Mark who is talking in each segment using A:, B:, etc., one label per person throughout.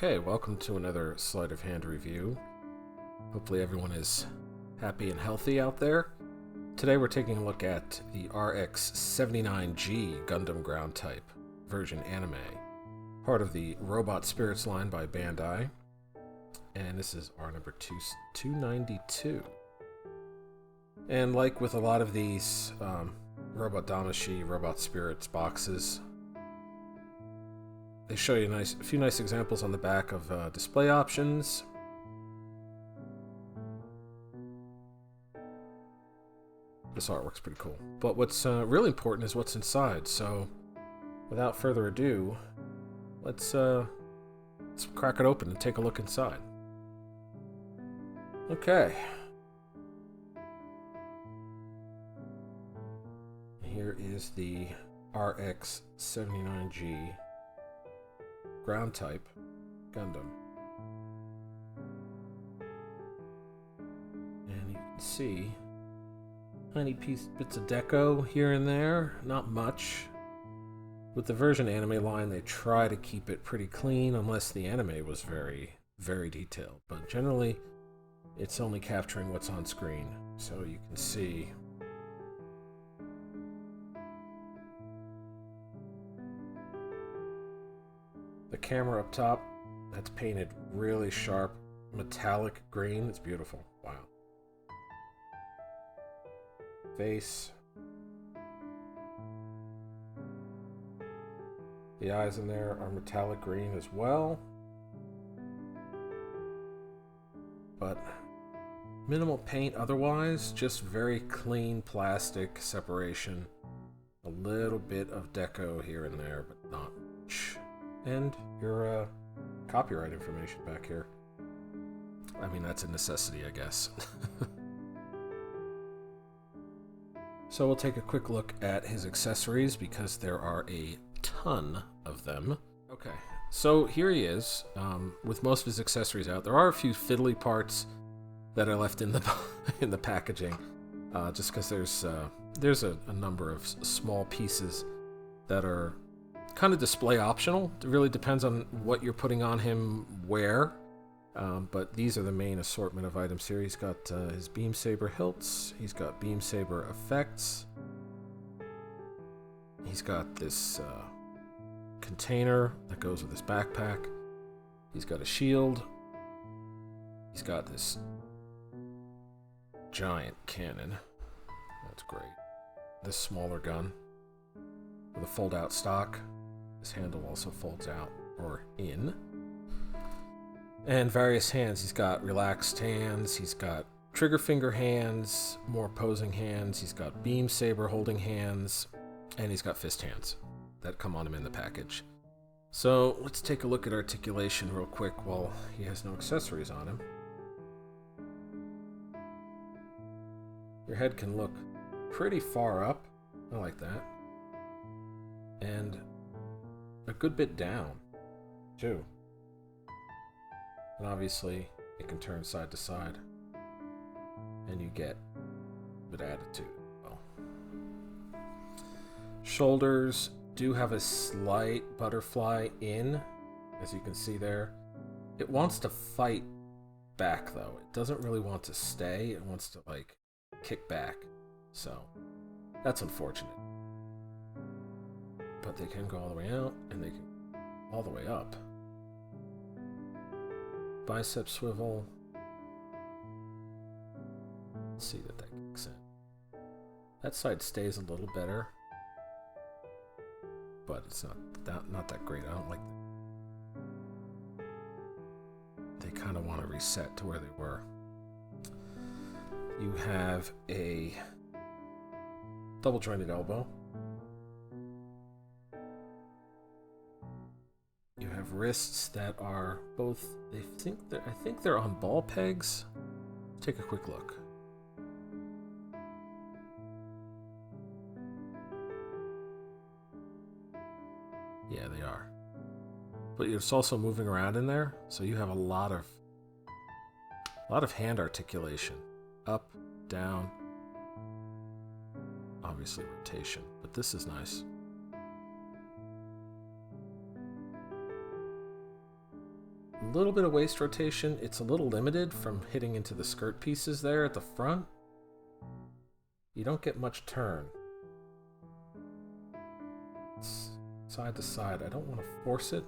A: Okay, welcome to another sleight of hand review. Hopefully everyone is happy and healthy out there. Today we're taking a look at the RX-79-G Gundam ground type version anime, part of the Robot Spirits line by Bandai, and this is our number 292. And like with a lot of these Robot Damashi, Robot Spirits boxes, they show you a few nice examples on the back of display options. This artwork's pretty cool. But what's really important is what's inside. So, without further ado, let's crack it open and take a look inside. Okay. Here is the RX-79-G ground type Gundam. And you can see tiny bits of deco here and there, not much. With the version anime line, they try to keep it pretty clean unless the anime was very, very detailed. But generally, it's only capturing what's on screen. So you can see the camera up top, that's painted really sharp metallic green. It's beautiful. Wow. Face. The eyes in there are metallic green as well. But minimal paint otherwise, just very clean plastic separation. A little bit of deco here and there, but not much. And your copyright information back here. I mean, that's a necessity, I guess. So we'll take a quick look at his accessories because there are a ton of them. Okay, so here he is with most of his accessories out. There are a few fiddly parts that are left in the in the packaging, just because there's a number of small pieces that are kind of display optional. It really depends on what you're putting on him where. But these are the main assortment of items here. He's got his beam saber hilts. He's got beam saber effects. He's got this container that goes with his backpack. He's got a shield. He's got this giant cannon. That's great. This smaller gun with a fold-out stock. This handle also folds out or in. And various hands. He's got relaxed hands. He's got trigger finger hands, more posing hands. He's got beam saber holding hands. And he's got fist hands that come on him in the package. So let's take a look at articulation real quick while he has no accessories on him. Your head can look pretty far up. I like that. And a good bit down, too. And obviously, it can turn side to side. And you get good attitude. Well, shoulders do have a slight butterfly in, as you can see there. It wants to fight back, though. It doesn't really want to stay. It wants to, like, kick back. So, that's unfortunate. But they can go all the way out, and they can go all the way up. Bicep swivel. Let's see that kicks in. That side stays a little better, but it's not that great. I don't like that. They kind of want to reset to where they were. You have a double jointed elbow. You have wrists that are both, I think they're on ball pegs. Let's take a quick look. Yeah, they are. But it's also moving around in there, so you have a lot of hand articulation. Up, down, obviously rotation, but this is nice. little bit of waist rotation. It's a little limited from hitting into the skirt pieces there at the front. You don't get much turn. It's side to side. I don't want to force it.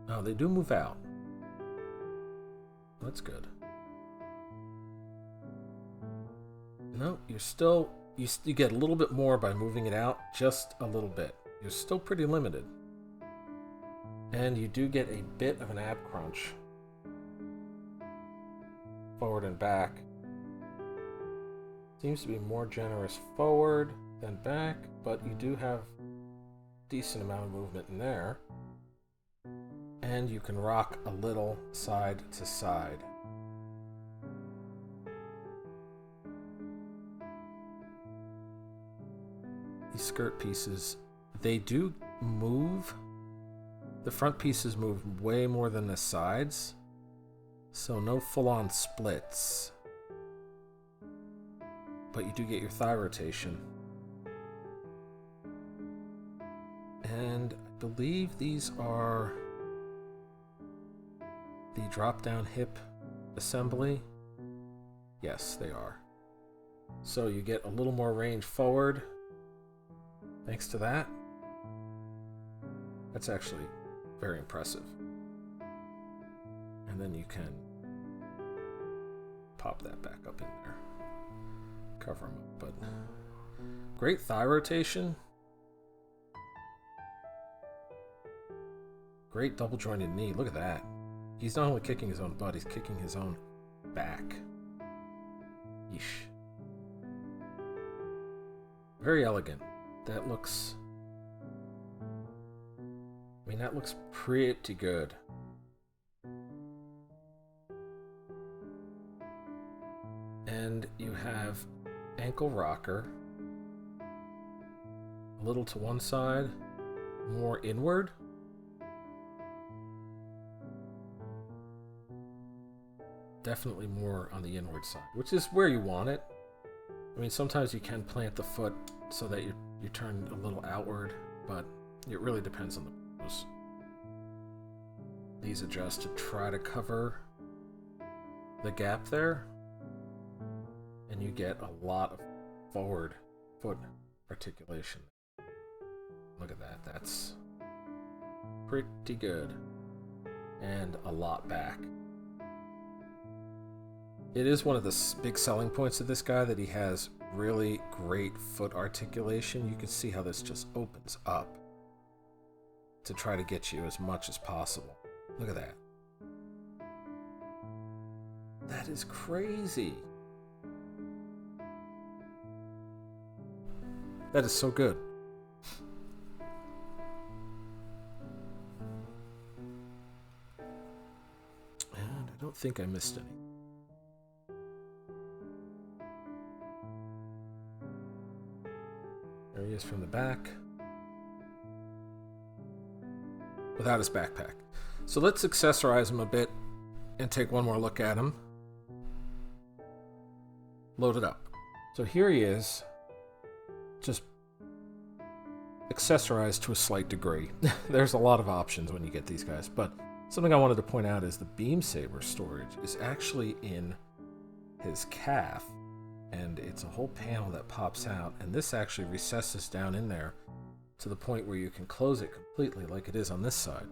A: Oh, they do move out. That's good. No, you're still... You get a little bit more by moving it out, just a little bit. You're still pretty limited. And you do get a bit of an ab crunch. Forward and back. Seems to be more generous forward than back, but you do have a decent amount of movement in there. And you can rock a little side to side. These skirt pieces, they do move. The front pieces move way more than the sides, so no full-on splits. But you do get your thigh rotation. And I believe these are the drop-down hip assembly. Yes, they are. So you get a little more range forward. Thanks to that. That's actually very impressive. And then you can pop that back up in there. Cover them up, but great thigh rotation. Great double jointed knee. Look at that. He's not only kicking his own butt, he's kicking his own back. Yeesh. Very elegant. That looks... I mean, that looks pretty good. And you have ankle rocker. A little to one side, more inward. Definitely more on the inward side, which is where you want it. I mean, sometimes you can plant the foot so that you turn a little outward, but it really depends on the pose. These adjust to try to cover the gap there, and you get a lot of forward foot articulation. Look at that. That's pretty good. And a lot back. It is one of the big selling points of this guy that he has really great foot articulation. You can see how this just opens up to try to get you as much as possible. Look at that. That is crazy. That is so good. And I don't think I missed any. There he is from the back. Without his backpack. So let's accessorize him a bit and take one more look at him. Load it up. So here he is, just accessorized to a slight degree. There's a lot of options when you get these guys, but something I wanted to point out is the beam saber storage is actually in his calf, and it's a whole panel that pops out, and this actually recesses down in there to the point where you can close it completely like it is on this side.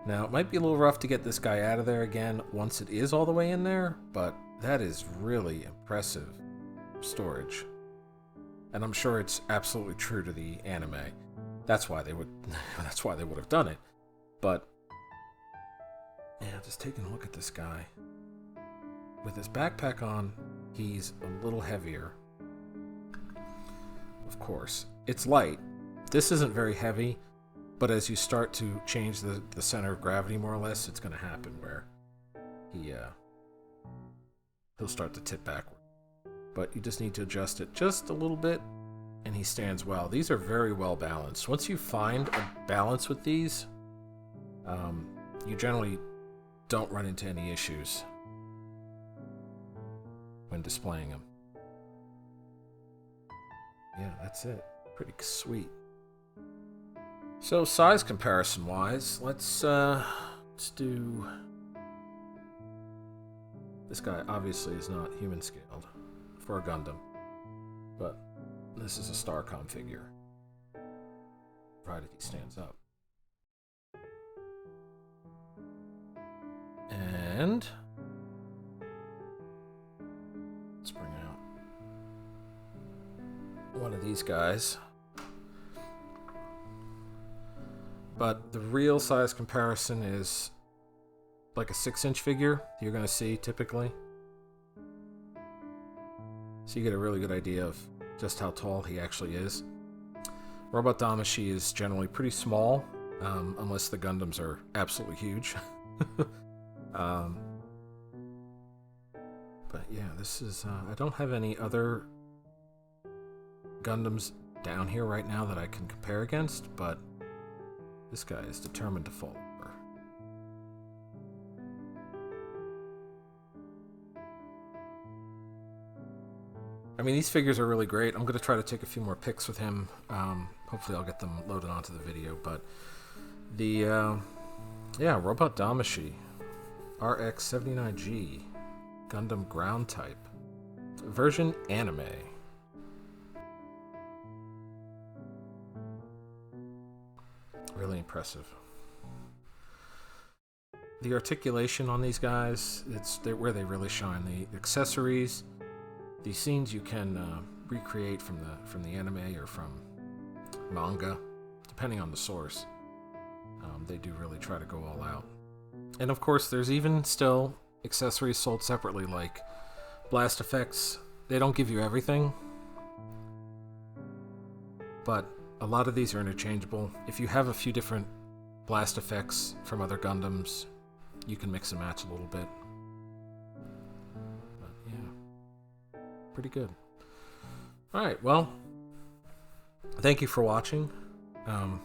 A: Now, it might be a little rough to get this guy out of there again once it is all the way in there, but that is really impressive storage. And I'm sure it's absolutely true to the anime. That's why they would have done it. But yeah, just taking a look at this guy. With his backpack on, he's a little heavier. Of course. It's light. This isn't very heavy, but as you start to change the center of gravity more or less, it's going to happen where he'll start to tip backward. But you just need to adjust it just a little bit, and he stands well. These are very well balanced. Once you find a balance with these, you generally don't run into any issues when displaying them. Yeah, that's it. Pretty sweet. So size comparison wise, let's do. This guy obviously is not human scaled for a Gundam, but this is a Starcom figure, provided he stands up. And let's bring out one of these guys. But the real size comparison is like a 6-inch figure you're going to see typically. So you get a really good idea of just how tall he actually is. Robot Damashi is generally pretty small, unless the Gundams are absolutely huge. But yeah, this is... I don't have any other Gundams down here right now that I can compare against, but this guy is determined to fall over. I mean, these figures are really great. I'm going to try to take a few more pics with him. Hopefully I'll get them loaded onto the video, but the... yeah, Robot Damashi. RX-79-G. Gundam ground type. Version anime. Really impressive. The articulation on these guys, it's where they really shine. The accessories, the scenes you can recreate from the anime or from manga, depending on the source. They do really try to go all out. And of course, there's even still accessories sold separately, like blast effects. They don't give you everything, but a lot of these are interchangeable. If you have a few different blast effects from other Gundams, you can mix and match a little bit. But yeah, pretty good. Alright, well, thank you for watching.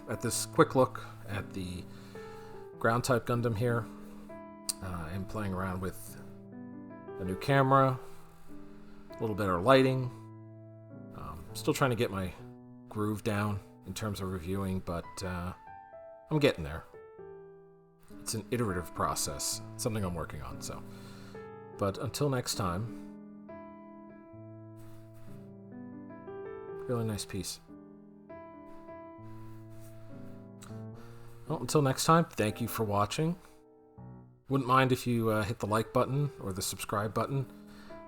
A: At this quick look at the ground type Gundam here. I'm playing around with a new camera, a little better lighting. Still trying to get my groove down in terms of reviewing, but I'm getting there. It's an iterative process, something I'm working on. So, but until next time, really nice piece. Well, until next time, thank you for watching. Wouldn't mind if you hit the like button or the subscribe button.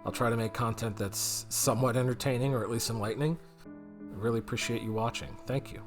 A: I'll try to make content that's somewhat entertaining or at least enlightening. I really appreciate you watching. Thank you.